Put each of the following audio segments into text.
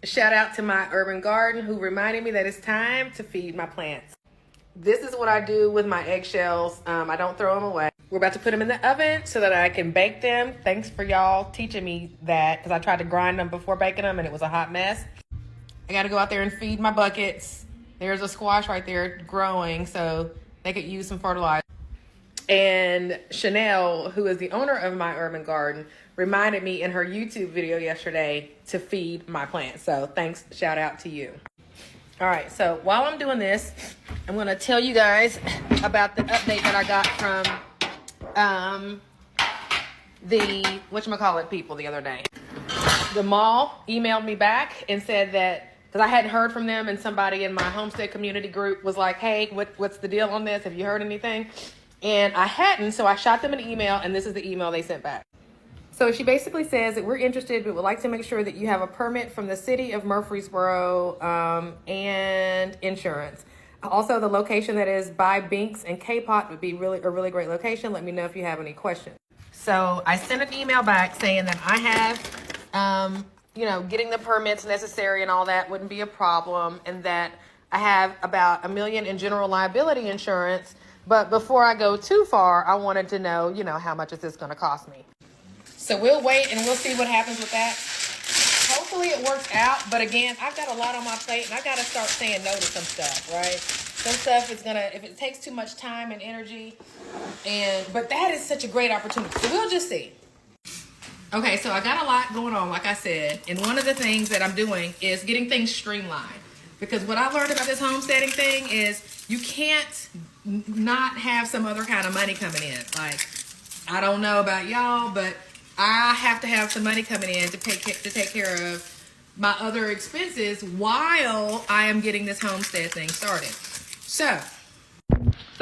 Shout out to my urban garden who reminded me that it's time to feed my plants. This is what I do with my eggshells. I don't throw them away. We're about to put them in the oven so that I can bake them. Thanks for y'all teaching me that, because I tried to grind them before baking them and it was a hot mess. I got to go out there and feed my buckets. There's a squash right there growing, so they could use some fertilizer. And Chanel, who is the owner of my urban garden, reminded me in her YouTube video yesterday to feed my plants. So thanks, shout out to you. All right, so while I'm doing this, I'm going to tell you guys about the update that I got from the whatchamacallit people the other day. The mall emailed me back and said that, because I hadn't heard from them, and somebody in my Homestead community group was like, hey, what's the deal on this? Have you heard anything? And I hadn't, so I shot them an email, and this is the email they sent back. So she basically says that we're interested, but would like to make sure that you have a permit from the city of Murfreesboro and insurance. Also, the location that is by Binks and K-Pot would be a really great location. Let me know if you have any questions. So I sent an email back saying that I have, getting the permits necessary and all that wouldn't be a problem, and that I have about $1 million in general liability insurance. But before I go too far, I wanted to know, how much is this going to cost me? So we'll wait and we'll see what happens with that. Hopefully it works out. But again, I've got a lot on my plate and I got to start saying no to some stuff, right? Some stuff is going to, if it takes too much time and energy, but that is such a great opportunity. So we'll just see. Okay, so I got a lot going on, like I said. And one of the things that I'm doing is getting things streamlined. Because what I learned about this homesteading thing is you can't not have some other kind of money coming in. Like, I don't know about y'all, but I have to have some money coming in to take care of my other expenses while I am getting this homestead thing started. So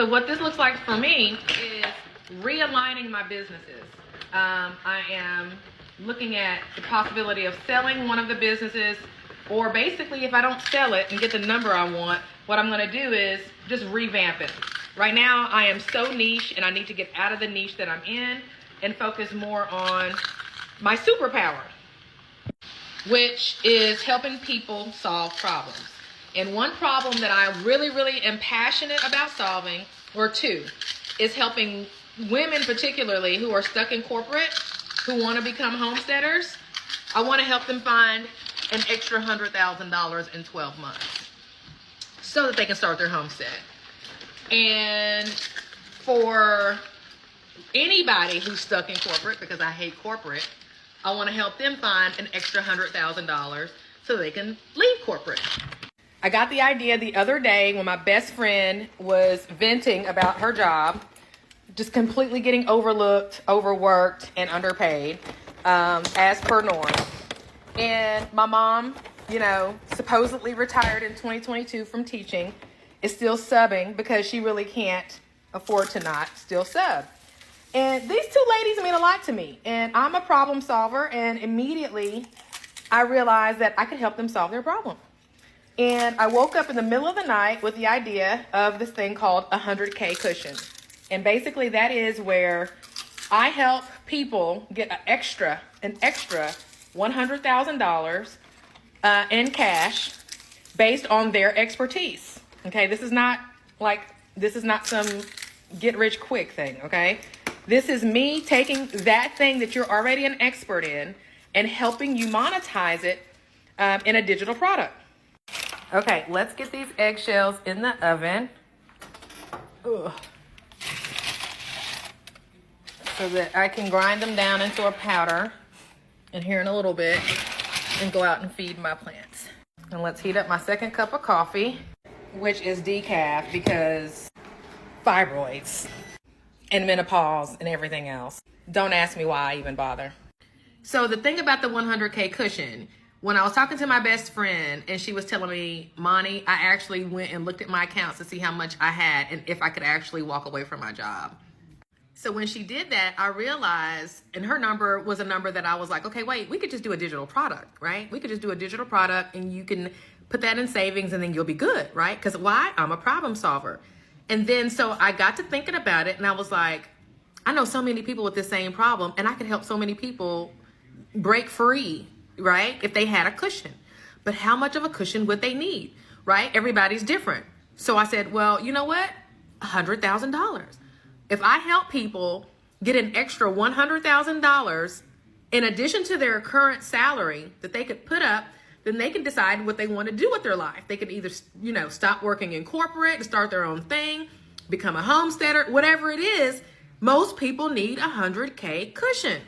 what this looks like for me is realigning my businesses. I am looking at the possibility of selling one of the businesses, or basically if I don't sell it and get the number I want, what I'm going to do is just revamp it. Right now I am so niche and I need to get out of the niche that I'm in and focus more on my superpower, which is helping people solve problems. And one problem that I really, really am passionate about solving, or two, is helping women particularly who are stuck in corporate, who want to become homesteaders. I want to help them find an extra $100,000 in 12 months so that they can start their homestead. And for anybody who's stuck in corporate, because I hate corporate, I want to help them find an extra $100,000 so they can leave corporate. I got the idea the other day when my best friend was venting about her job, just completely getting overlooked, overworked, and underpaid, as per norm. And my mom, supposedly retired in 2022 from teaching, is still subbing because she really can't afford to not still sub. And these two ladies mean a lot to me. And I'm a problem solver, and immediately I realized that I could help them solve their problem. And I woke up in the middle of the night with the idea of this thing called 100K cushion. And basically that is where I help people get an extra $100,000 in cash based on their expertise. Okay, this is not some get rich quick thing, okay? This is me taking that thing that you're already an expert in and helping you monetize it in a digital product. Okay, let's get these eggshells in the oven. Ugh. So that I can grind them down into a powder in here in a little bit and go out and feed my plants. And let's heat up my second cup of coffee, which is decaf because fibroids and menopause and everything else. Don't ask me why I even bother. So the thing about the 100K cushion, when I was talking to my best friend and she was telling me, Monty, I actually went and looked at my accounts to see how much I had and if I could actually walk away from my job. So when she did that, I realized, and her number was a number that I was like, okay, wait, we could just do a digital product, right? We could just do a digital product and you can put that in savings and then you'll be good, right? Because why? I'm a problem solver. And then so I got to thinking about it and I was like, I know so many people with the same problem and I could help so many people break free, right? If they had a cushion. but how much of a cushion would they need, right? Everybody's different. So I said, well, you know what? $100,000. If I help people get an extra $100,000 in addition to their current salary that they could put up, then they can decide what they want to do with their life. They could either, stop working in corporate and start their own thing, become a homesteader, whatever it is. Most people need a $100K cushion.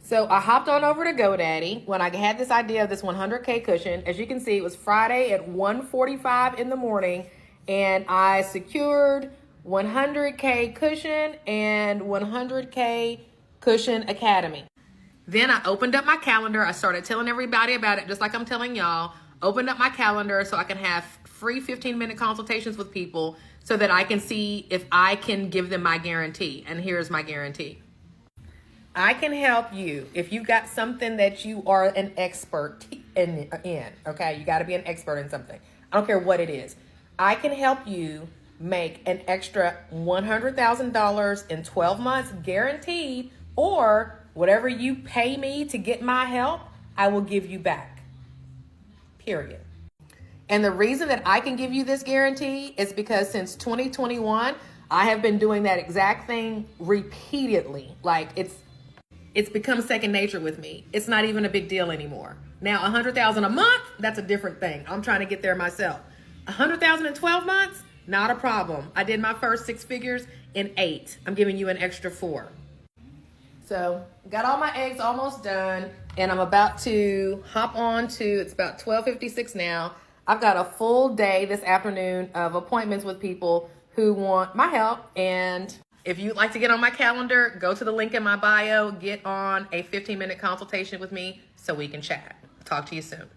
So I hopped on over to GoDaddy when I had this idea of this $100K cushion. As you can see, it was Friday at 1:45 in the morning, and I secured $100K cushion and $100K cushion academy. Then I opened up my calendar. I started telling everybody about it, just like I'm telling y'all. Opened up my calendar so I can have free 15-minute consultations with people so that I can see if I can give them my guarantee. And here's my guarantee. I can help you if you've got something that you are an expert in, okay? You got to be an expert in something. I don't care what it is. I can help you make an extra $100,000 in 12 months guaranteed, or whatever you pay me to get my help, I will give you back. Period. And the reason that I can give you this guarantee is because since 2021, I have been doing that exact thing repeatedly. Like it's become second nature with me. It's not even a big deal anymore. Now, $100,000 a month, that's a different thing. I'm trying to get there myself. $100,000 in 12 months, not a problem. I did my first 6 figures in 8. I'm giving you an extra 4. So got all my eggs almost done, and I'm about to hop on to, it's about 12:56 now. I've got a full day this afternoon of appointments with people who want my help. And if you'd like to get on my calendar, go to the link in my bio, get on a 15-minute consultation with me so we can chat. Talk to you soon.